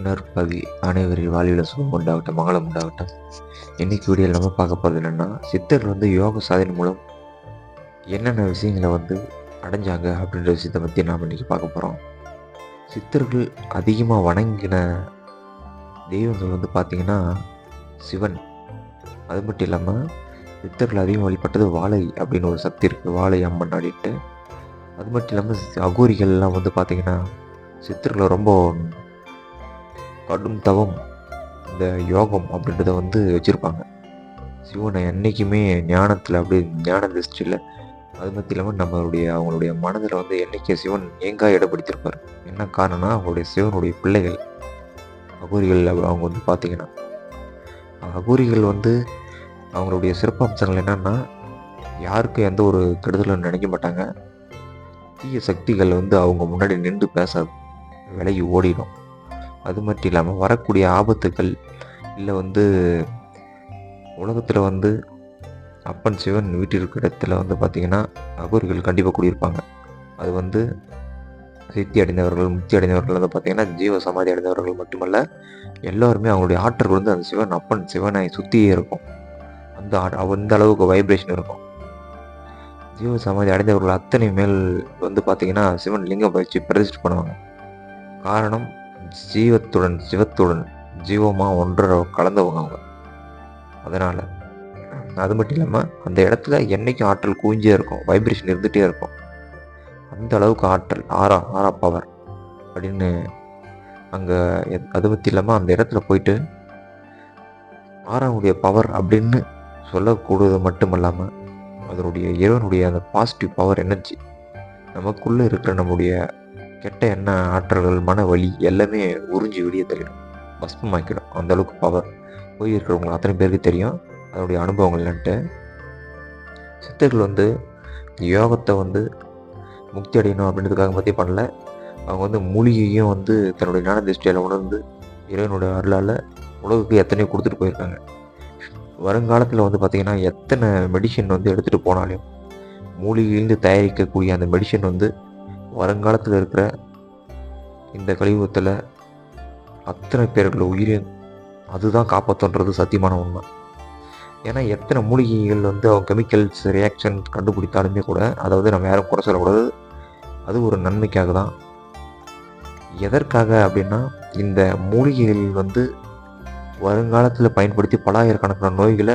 நற்பவி அனைவரின் வாழ்வில் சுகம் உண்டாகட்டும், மங்களம் உண்டாகட்டும். இன்னைக்கு வீடியோவில் நம்ம பார்க்க போகிறது என்னென்னா, சித்தர்கள் யோக சாதனை மூலம் என்னென்ன விஷயங்களை அடைஞ்சாங்க அப்படின்ற விஷயத்தை பற்றி நாம் இன்றைக்கி பார்க்க போகிறோம். சித்தர்கள் அதிகமாக வணங்கின தெய்வங்கள் பார்த்திங்கன்னா சிவன். அது மட்டும் இல்லாமல் சித்தர்கள் அதிகம் வழிபட்டது வாழை அப்படின்னு ஒரு சக்தி இருக்குது, வாழை அம்மன் அப்படின்ட்டு. அது மட்டும் இல்லாமல் அகோரிகள்லாம் பார்த்திங்கன்னா சித்தர்களை ரொம்ப கடும் தவம், இந்த யோகம் அப்படின்றத வச்சுருப்பாங்க. சிவனை என்றைக்குமே ஞானத்தில் அப்படி ஞான திருஷ்டியில். அது மட்டும் இல்லாமல் அவங்களுடைய மனதில் என்றைக்கே சிவன் ஏங்கா இடப்படுத்தியிருப்பார். என்ன காரணம்னா அவங்களுடைய சிவனுடைய பிள்ளைகள் அகோரிகள். அவங்க பார்த்திங்கன்னா அகோரிகள் அவங்களுடைய சிறப்பம்சங்கள் என்னென்னா, யாருக்கும் எந்த ஒரு கெடுதலும் நினைக்க மாட்டாங்க. தீய சக்திகள் அவங்க முன்னாடி நின்று பேசாது, விலகி ஓடிடும். அது மட்டும் இல்லாமல் வரக்கூடிய ஆபத்துக்கள் இல்லை உலகத்தில் அப்பன் சிவன் வீட்டில் இருக்கிற இடத்துல பார்த்திங்கன்னா அகோரிகள் கண்டிப்பாக குடியிருப்பாங்க. அது சித்தி அடைந்தவர்கள், முக்தி அடைந்தவர்கள் பார்த்திங்கன்னா ஜீவ சமாதி அடைந்தவர்கள் மட்டுமல்ல, எல்லோருமே அவங்களுடைய ஆற்றல் அந்த சிவன் அப்பன் சிவனை சுற்றியே இருக்கும். அந்த அளவுக்கு வைப்ரேஷன் இருக்கும். ஜீவ சமாதி அடைந்தவர்கள் அத்தனை மேல் பார்த்திங்கன்னா சிவன் லிங்கம் வச்சு பிரதிஷ்டை பண்ணுவாங்க. காரணம், சிவத்துடன் ஜீவமாக ஒன்றரை கலந்தவங்க அவங்க. அதனால் அது மட்டும் இல்லாமல் அந்த இடத்துல என்றைக்கும் ஆற்றல் குவிஞ்சே இருக்கும், வைப்ரேஷன் இருந்துகிட்டே இருக்கும். அந்த அளவுக்கு ஆற்றல், ஆறா பவர் அப்படின்னு அங்கே. அது மட்டும் இல்லாமல் அந்த இடத்துல போயிட்டு ஆறாவுடைய பவர் அப்படின்னு சொல்லக்கூடாது மட்டுமல்லாமல் அதனுடைய இறைவனுடைய அந்த பாசிட்டிவ் பவர் எனர்ஜி நமக்குள்ளே இருக்கிற நம்முடைய கெட்ட எண்ண ஆற்றல்கள், மன வலி எல்லாமே உறிஞ்சி வெளியே தள்ளிடும், பஸ்பமாக்கிடும். அந்தளவுக்கு பவர் போய் இருக்கிறவங்க அத்தனை பேருக்கு தெரியும் அதனுடைய அனுபவங்கள் என்னன்ட்டு. சித்தர்கள் யோகத்தை முக்தி அடையணும் அப்படின்றதுக்காக பற்றி பண்ணல. அவங்க மூலிகையும் தன்னுடைய ஞான திருஷ்டியால் உணர்ந்து இறைவனுடைய அருளால் உலகுக்கு எத்தனையோ கொடுத்துட்டு போயிருக்காங்க. வருங்காலத்தில் பார்த்திங்கன்னா எத்தனை மெடிசன் எடுத்துகிட்டு போனாலும் மூலிகையிலிருந்து தயாரிக்கக்கூடிய அந்த மெடிசன் வருங்காலத்தில் இருக்கிற இந்த கலியுகத்தில் அத்தனை பேர்கள் உயிரையும் அதுதான் காப்பாற்றுன்றது சத்தியமான உண்மை. ஏன்னா எத்தனை மூலிகைகள் அவங்க கெமிக்கல்ஸ் ரியாக்ஷன் கண்டுபிடித்தாலுமே கூட, அதாவது நம்ம யாரும் குறை சொல்லக்கூடாது, அது ஒரு நன்மைக்காக தான். எதற்காக அப்படின்னா, இந்த மூலிகைகள் வருங்காலத்தில் பயன்படுத்தி பலாயிரக்கணக்கான நோய்களை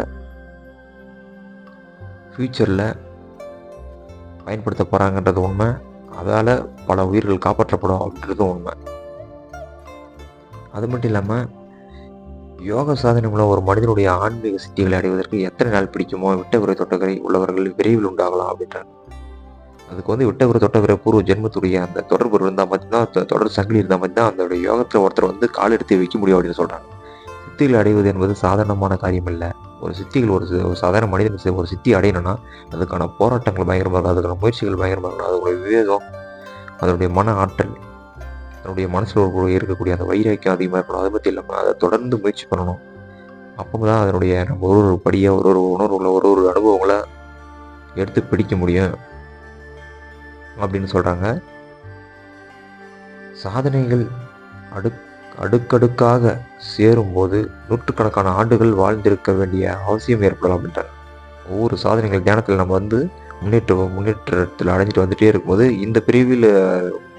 ஃப்யூச்சரில் பயன்படுத்த போகிறாங்கன்றது உண்மை. அதால் பல உயிர்கள் காப்பாற்றப்படும் அப்படின்றதும் உண்மை. அது மட்டும் இல்லாமல் யோக சாதனை மூலம் ஒரு மனிதனுடைய ஆன்மீக சித்திகளை அடைவதற்கு எத்தனை நாள் பிடிக்குமோ, விட்டகுறை தொட்டகரை உள்ளவர்கள் விரைவில் உண்டாகலாம் அப்படின்றாங்க. அதுக்கு விட்டகுறை தொட்டகுறை பூர்வ ஜென்மத்துடைய அந்த தொடர்பு இருந்தால் மட்டும்தான், தொடர் சங்கிலி இருந்தால் மட்டும்தான் அந்த யோகத்தில் ஒருத்தர் கால் எடுத்து வைக்க முடியும் அப்படின்னு சொல்கிறாங்க. சித்திகள் அடைவது என்பது சாதாரணமான காரியம் இல்லை. ஒரு சித்திகள் ஒரு சாதாரண மனிதன் ஒரு சித்தி அடையணும்னா அதுக்கான போராட்டங்கள் பயங்கரமாக இருக்கும், அதுக்கான முயற்சிகள் பயங்கரமாக இருக்கணும். அதனுடைய விவேகம், அதனுடைய மன ஆற்றல், அதனுடைய மனசில் இருக்கக்கூடிய அந்த வைராக்கியம் அதிகமாக இருக்கணும். அதை பற்றி இல்லாமல் அதை தொடர்ந்து முயற்சி பண்ணணும். அப்போ தான் அதனுடைய நம்ம ஒரு படியாக ஒரு உணர்வுகளை ஒரு அனுபவங்களை எடுத்து பிடிக்க முடியும் அப்படின்னு சொல்கிறாங்க. சாதனைகள் அடுக்கடுக்காக சேரும்போது நூற்றுக்கணக்கான ஆண்டுகள் வாழ்ந்திருக்க வேண்டிய அவசியம் ஏற்படலாம் அப்படின்றாங்க. ஒவ்வொரு சாதனைகள் தியானத்தில் நம்ம முன்னேற்றத்தில் அடைஞ்சிட்டு வந்துட்டே இருக்கும்போது இந்த பிரிவில்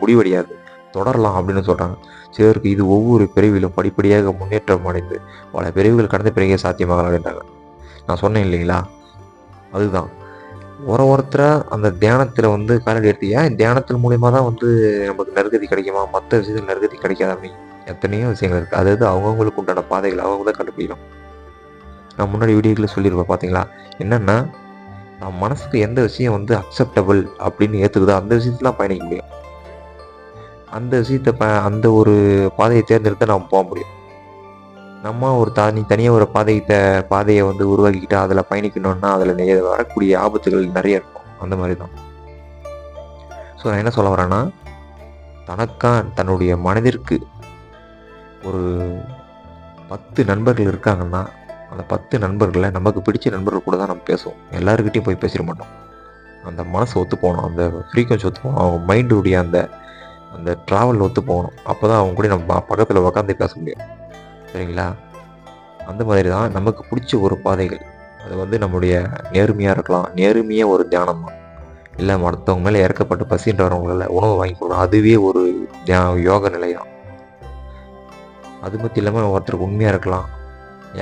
முடிவடையாது, தொடரலாம் அப்படின்னு சொல்கிறாங்க. சிலருக்கு இது ஒவ்வொரு பிரிவிலும் படிப்படியாக முன்னேற்றம் அடைந்து பல பிரிவுகள் கடந்த பிறகே சாத்தியமாகலாம் அப்படின்றாங்க. நான் சொன்னேன் இல்லைங்களா, அதுதான் ஒருத்தராக அந்த தியானத்தில் காலடி எடுத்து, ஏன் தியானத்தின் மூலிமா தான் நமக்கு நற்கதி கிடைக்குமா, மற்ற விஷயத்தில் நற்கதி கிடைக்காது அப்படின்னு எத்தனையோ விஷயங்கள் இருக்குது. அதாவது அவங்கவுங்களுக்கு உண்டான பாதைகள் அவங்க தான் கண்டுபிடிக்கணும். நான் முன்னாடி வீடியோக்களில் சொல்லியிருப்பேன் பார்த்தீங்களா, என்னென்னா நம்ம மனசுக்கு எந்த விஷயம் அக்செப்டபிள் அப்படின்னு ஏற்றுக்குதோ அந்த விஷயத்துலாம் பயணிக்க முடியும். அந்த விஷயத்தை அந்த ஒரு பாதையை தேர்ந்தெடுத்து நாம் போக முடியும். நம்ம ஒரு தனியாக ஒரு பாதையை உருவாக்கிக்கிட்டு அதில் பயணிக்கணும்னா அதில் வரக்கூடிய ஆபத்துகள் நிறைய இருக்கும். அந்த மாதிரி தான். ஸோ நான் என்ன சொல்ல வரேன்னா, தன்னுடைய மனதிற்கு ஒரு 10 நண்பர்கள் இருக்காங்கன்னா அந்த 10 நண்பர்களை நமக்கு பிடிச்ச நண்பர்கள் கூட தான் நம்ம பேசுவோம். எல்லாருக்கிட்டையும் போய் பேசிட மாட்டோம். அந்த மனசு ஒத்து போகணும், அந்த ஃப்ரீக்வன்சி ஒத்து போகணும், அவங்க மைண்டுடைய அந்த அந்த ட்ராவல் ஒத்து போகணும். அப்போ தான் அவங்க கூட நம்ம பக்கத்தில் உட்காந்து பேச முடியும். சரிங்களா? அந்த மாதிரி தான் நமக்கு பிடிச்ச ஒரு பாதைகள். அது வந்து நம்முடைய நேர்மையாக இருக்கலாம். நேர்மையே ஒரு தியானம் தான். இல்லை மற்றவங்க மேலே இறக்கப்பட்டு பசின்ற வரவங்களால உணவு வாங்கி கொடுக்கணும். அதுவே ஒரு யோக நிலை தான். அது மட்டும் இல்லாமல் ஒருத்தருக்கு உண்மையாக இருக்கலாம்.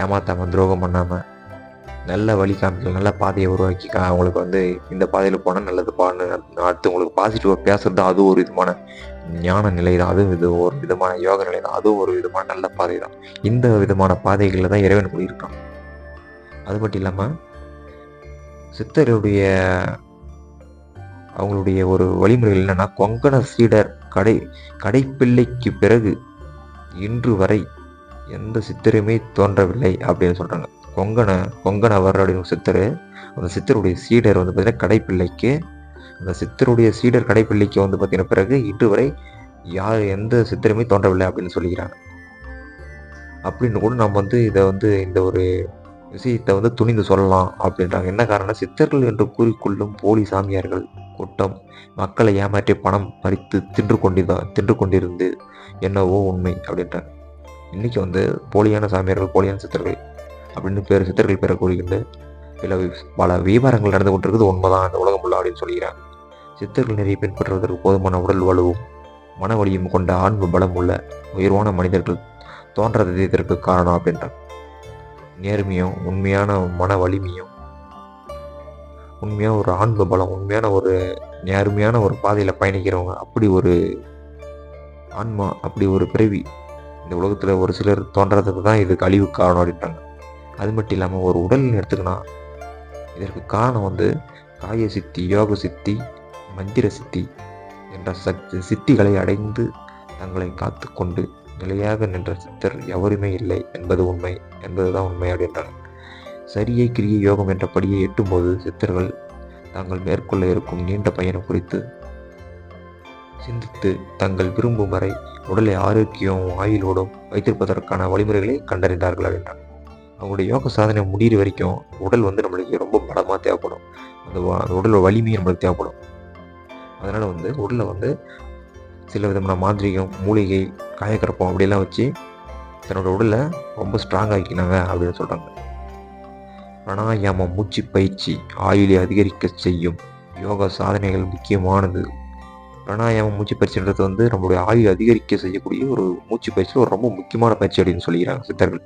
ஏமாத்தாமல் துரோகம் பண்ணாமல் நல்ல வழி காமிக்கல, நல்ல பாதையை உருவாக்கி அவங்களுக்கு வந்து இந்த பாதையில் போனால் நல்லது அடுத்தவங்களுக்கு பாசிட்டிவாக பேசுறது அது ஒரு விதமான ஞான நிலை தான். அதுவும் இது ஒரு விதமான யோக நிலை தான். அதுவும் ஒரு விதமான நல்ல பாதை தான். இந்த விதமான பாதைகளில் தான் இறைவன் கூடியிருக்கான். அது மட்டும் இல்லாமல் சித்தருடைய அவங்களுடைய ஒரு வழிமுறைகள் என்னன்னா, கொங்கண சீடர் கடைப்பிள்ளைக்கு பிறகு இன்று வரை எந்த சித்தருமே தோன்றவில்லை அப்படின்னு சொல்கிறாங்க. கொங்கணவர் அப்படின்னு சித்தர், அந்த சித்தருடைய சீடர் வந்து பார்த்தீங்கன்னா கடைப்பிள்ளைக்கு, அந்த சித்தருடைய சீடர் கடைப்பிள்ளைக்கு வந்து பார்த்தீங்கன்னா பிறகு இன்று வரை எந்த சித்தருமே தோன்றவில்லை அப்படின்னு சொல்லிக்கிறாங்க. அப்படின்னு கூட நம்ம வந்து இதை வந்து இந்த ஒரு விஷயத்தை வந்து துணிந்து சொல்லலாம் அப்படின்றாங்க. என்ன காரணம், சித்தர்கள் என்று கூறிக்கொள்ளும் போலி சாமியார்கள் கூட்டம் மக்களை ஏமாற்றி பணம் பறித்து தின்று கொண்டிருந்து என்னவோ உண்மை அப்படின்றாங்க. இன்னைக்கு வந்து போலியான சாமியார்கள், போலியான சித்தர்கள் அப்படின்னு சித்தர்கள் பேரை கூறுகின்ற பல வியாபாரங்கள் நடந்து கொண்டிருக்குது உண்மைதான் இந்த உலகம் உள்ள அப்படின்னு சொல்லிக்கிறாங்க. சித்தர்கள் நிறைய பின்பற்றுவதற்கு போதுமான உடல் வலுவும் மன வலியும் கொண்ட ஆன்ம பலம் உள்ள உயர்வான மனிதர்கள் தோன்றது இதற்கு காரணம் அப்படின்றாங்க. நேர்மையும் உண்மையான மன வலிமையும் உண்மையான ஒரு ஆன்ம பலம், உண்மையான ஒரு நேர்மையான ஒரு பாதையில் பயணிக்கிறவங்க, அப்படி ஒரு ஆன்மா, அப்படி ஒரு பிறவி இந்த உலகத்தில் ஒரு சிலர் தோன்றதுக்கு தான் இதுக்கு அழிவுக்கு காரணம் அப்படின்றாங்க. அது மட்டும் இல்லாமல் ஒரு உடல் எடுத்துக்கணும், இதற்கு காரணம் வந்து காய சித்தி, யோக சித்தி, மந்திர சித்தி என்ற சித்திகளை அடைந்து தங்களை காத்து கொண்டு நிலையாக நின்ற சித்தர் எவருமே இல்லை என்பதுதான் உண்மை அப்படின்றாங்க. சரியை கிரிய யோகம் என்ற படியை எட்டும்போது சித்தர்கள் தாங்கள் மேற்கொள்ள இருக்கும் நீண்ட பயணம் குறித்து சிந்தித்து தங்கள் விரும்பும் வரை உடலை ஆரோக்கியம் ஆயுளோடும் வைத்திருப்பதற்கான வழிமுறைகளை கண்டறிந்தார்கள் அப்படின்றாங்க. அவங்களுடைய யோக சாதனை முடிகிற வரைக்கும் உடல் வந்து நம்மளுக்கு ரொம்ப பலமாக தேவைப்படும். அந்த உடலோட வலிமையும் நம்மளுக்கு தேவைப்படும். அதனால் வந்து உடலில் வந்து சில விதமான மாந்திரிகம், மூலிகை, காயக்கரப்பம் அப்படியெல்லாம் வச்சு தன்னோட உடலை ரொம்ப ஸ்ட்ராங் ஆக்கினாங்க அப்படின்னு சொல்கிறாங்க. பிராணாயாமம் மூச்சு பயிற்சி ஆயுளை அதிகரிக்க செய்யும் யோகா சாதனைகள் முக்கியமானது. பிராணாயாமம் மூச்சு பயிற்சின்றது வந்து நம்மளுடைய ஆயுள் அதிகரிக்க செய்யக்கூடிய ஒரு மூச்சு பயிற்சியில் ஒரு ரொம்ப முக்கியமான பயிற்சி அப்படின்னு சொல்லிக்கிறாங்க சித்தர்கள்.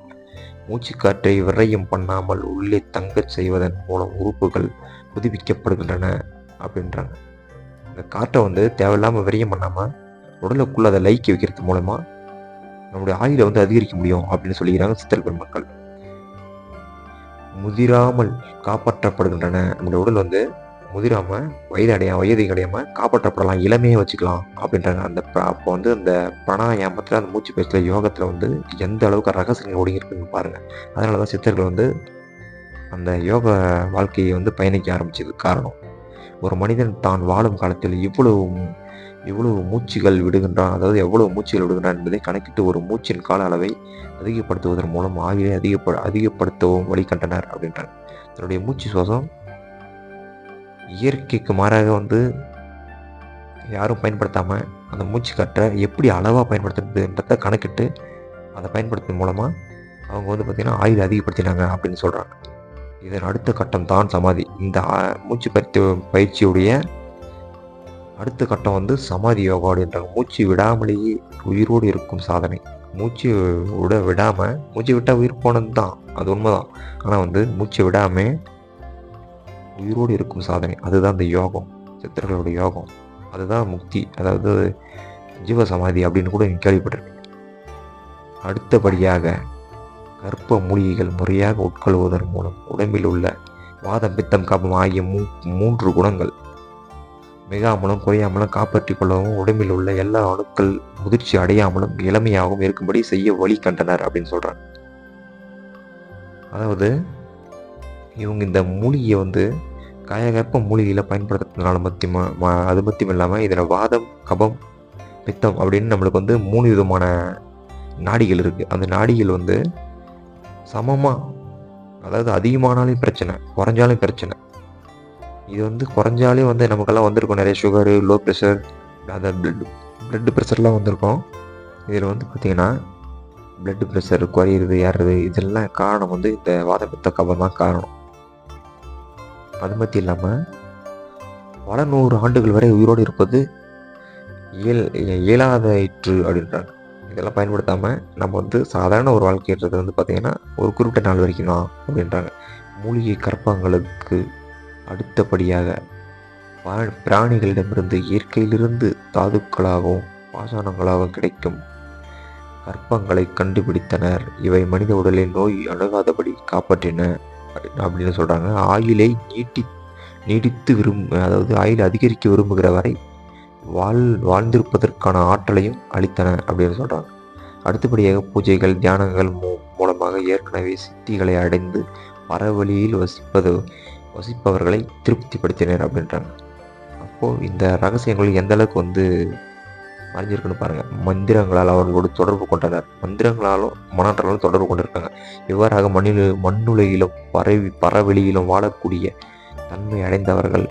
மூச்சு காற்றை விரயம் பண்ணாமல் உள்ளே தங்கச் செய்வதன் மூலம் உறுப்புகள் புதுப்பிக்கப்படுகின்றன அப்படின்றாங்க. இந்த காற்றை வந்து தேவையில்லாமல் விரயம் பண்ணாமல் உடலுக்குள்ள அதை லைக்கி வைக்கிறது மூலமா நம்முடைய ஆயுளை வந்து அதிகரிக்க முடியும் அப்படின்னு சொல்லிக்கிறாங்க சித்தர் பெருமக்கள். முதிராமல் காப்பாற்றப்படுகின்றன. நம்முடைய உடல் வந்து முதிராம வயது அடையாம காப்பாற்றப்படலாம், இளமையை வச்சுக்கலாம் அப்படின்றாங்க. அப்போ வந்து அந்த பிராணாயாமத்தில், அந்த மூச்சு பயிற்சியில், யோகத்தில் வந்து எந்த அளவுக்கு ரகசியங்கள் ஒடுங்கியிருக்குன்னு பாருங்க. அதனால தான் சித்தர்கள் வந்து அந்த யோக வாழ்க்கையை வந்து பயணிக்க ஆரம்பிச்சதுக்கு காரணம். ஒரு மனிதன் தான் வாழும் காலத்தில் இவ்வளவு மூச்சுகள் விடுகின்றான், அதாவது எவ்வளவு மூச்சுகள் விடுகின்றான் என்பதை கணக்கிட்டு ஒரு மூச்சின் கால அளவை அதிகப்படுத்துவதன் மூலம் ஆயுளை அதிகப்படுத்தவும் வழி கண்டனர் அப்படின்றாங்க. தன்னுடைய மூச்சு சுவாசம் இயற்கைக்கு மாறாக வந்து யாரும் பயன்படுத்தாமல் அந்த மூச்சு காற்றை எப்படி அளவாக பயன்படுத்துறதுன்றதை கணக்கிட்டு அதை பயன்படுத்தும் மூலமாக அவங்க வந்து பார்த்திங்கன்னா ஆயுளை அதிகப்படுத்தினாங்க அப்படின்னு சொல்கிறாங்க. இதன் அடுத்த கட்டம் தான் சமாதி. இந்த மூச்சு பயிற்சியுடைய அடுத்த கட்டம் வந்து சமாதி யோகா அப்படின்றாங்க. மூச்சு விடாமலேயே உயிரோடு இருக்கும் சாதனை. மூச்சு விடாமல், மூச்சு விட்டால் உயிர் போனது தான், அது உண்மைதான். ஆனால் வந்து மூச்சு விடாமல் உயிரோடு இருக்கும் சாதனை, அதுதான் இந்த யோகம், சித்தர்களுடைய யோகம். அதுதான் முக்தி, அதாவது ஜீவசமாதி அப்படின்னு கூட கேள்விப்பட்டிருக்கேன். அடுத்தபடியாக கற்ப மூலிகைகள் முறையாக உட்கொள்வதன் மூலம் உடம்பில் உள்ள வாதம், பித்தம், கபம் ஆகிய 3 குணங்கள் மிகாமலும் குறையாமலும் காப்பாற்றிக் கொள்ளவும் உடம்பில் உள்ள எல்லா அணுக்கள் முதிர்ச்சி அடையாமலும் இளமையாகவும் இருக்கும்படி செய்ய வழி கண்டனர் அப்படின்னு சொல்றாங்க. அதாவது இவங்க இந்த மூலிகையை வந்து காயகற்ப மூலிகையில் பயன்படுத்துறதுனால அது மட்டும் இல்லாமல் இதில் வாதம், கபம், பித்தம் அப்படின்னு நம்மளுக்கு வந்து 3 விதமான நாடிகள் இருக்குது. அந்த நாடிகள் வந்து சமமாக, அதாவது அதிகமானாலும் பிரச்சனை, குறைஞ்சாலும் பிரச்சனை. இது வந்து குறைஞ்சாலே வந்து நமக்கெல்லாம் வந்திருக்கும் நிறைய சுகரு, லோ ப்ரெஷர், அந்த பிளட் ப்ரெஷர்லாம் வந்திருக்கும். இதில் வந்து பார்த்திங்கன்னா பிளட் ப்ரெஷர் குறையிறது ஏறுறது இதெல்லாம் காரணம் வந்து இந்த வாதப்பித்த கபம் தான் காரணம். அது மட்டும் இல்லாமல் பல 100 ஆண்டுகள் வரை உயிரோடு இருப்பது இயலாதாயிற்று அப்படின்றாங்க. இதெல்லாம் பயன்படுத்தாமல் நம்ம வந்து சாதாரண ஒரு வாழ்க்கைன்றது வந்து பார்த்திங்கன்னா ஒரு குறிப்பிட்ட நாள் வரைக்கும் தான் அப்படின்றாங்க. மூலிகை கற்பங்களுக்கு அடுத்தபடியாக பிராணிகளிடமிருந்து இயற்கையிலிருந்து தாதுக்களாகவும் பாஷாணங்களாகவும் கிடைக்கும் கற்பங்களை கண்டுபிடித்தனர். இவை மனித உடலை நோய் அணுகாதபடி காப்பாற்றின அப்படின்னு சொல்கிறாங்க. ஆயுளை நீடித்து அதாவது ஆயுளை அதிகரிக்க விரும்புகிற வரை வாழ்ந்திருப்பதற்கான ஆற்றலையும் அளித்தன அப்படின்னு சொல்கிறாங்க. அடுத்தபடியாக பூஜைகள் தியானங்கள் மூலமாக ஏற்கனவே சித்திகளை அடைந்து பரவழியில் வசிப்பவர்களை திருப்திப்படுத்தினர் அப்படின்றாங்க. அப்போது இந்த ரகசியங்கள் எந்த அளவுக்கு வந்து மறைஞ்சிருக்குன்னு பாருங்கள். மந்திரங்களால் அவர்களோடு தொடர்பு கொண்டனர். மந்திரங்களாலும் மனாற்றலாலும் தொடர்பு கொண்டிருக்காங்க. இவ்வாறாக மண்ணுலகிலும் பரவெளியிலும் வாழக்கூடிய தன்மை அடைந்தவர்கள்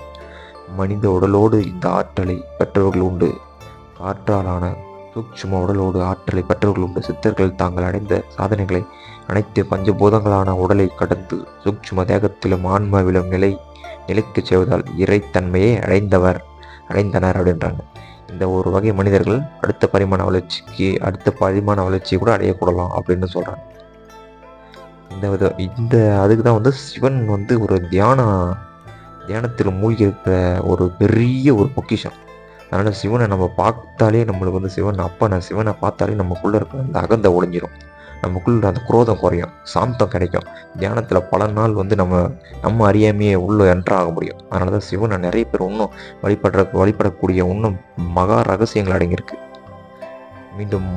மனித உடலோடு இந்த ஆற்றலை பெற்றவர்கள் உண்டு. காற்றாலான சூட்சும உடலோடு ஆற்றலை பெற்றவர்கள் உண்டு. சித்தர்கள் தாங்கள் அடைந்த சாதனைகளை அனைத்து பஞ்சபூதங்களான உடலை கடந்து சூட்சும தேகத்திலும் ஆன்மாவிலும் நிலைக்கு செய்வதால் இறைத்தன்மையை அடைந்தனர் அப்படின்றாங்க. இந்த ஒரு வகை மனிதர்கள் அடுத்த பரிமாண வளர்ச்சியை கூட அடையக்கூடலாம் அப்படின்னு சொல்கிறாங்க. இந்த அதுக்கு தான் வந்து சிவன் வந்து ஒரு தியானத்தில் மூழ்கி இருக்கிற ஒரு பெரிய ஒரு பொக்கிஷம். அதனால் சிவனை நம்ம பார்த்தாலே நம்மளுக்கு வந்து சிவனை பார்த்தாலே நமக்குள்ளே இருக்கிற அந்த அகந்தை ஒழிஞ்சிடும். நமக்குள்ள அந்த குரோதம் குறையும், சாந்தம் கிடைக்கும். தியானத்தில் பல நாள் வந்து நம்ம அறியாமையே உள்ள என்ட்ராக முடியும். அதனால தான் சிவனை நிறைய பேர் இன்னும் வழிபடக்கூடிய இன்னும் மகா ரகசியங்கள் அடங்கியிருக்கு. மீண்டும்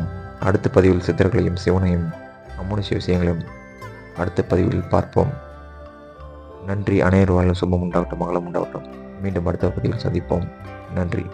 அடுத்த பதிவில் சித்தர்களையும் சிவனையும் அம்முனிஷ விஷயங்களையும் அடுத்த பதிவில் பார்ப்போம். நன்றி. அனைவரும் வாழ்வும் சுபம் உண்டாகட்டும், மங்களம் உண்டாகட்டும். மீண்டும் அடுத்த பதிவில் சந்திப்போம். நன்றி.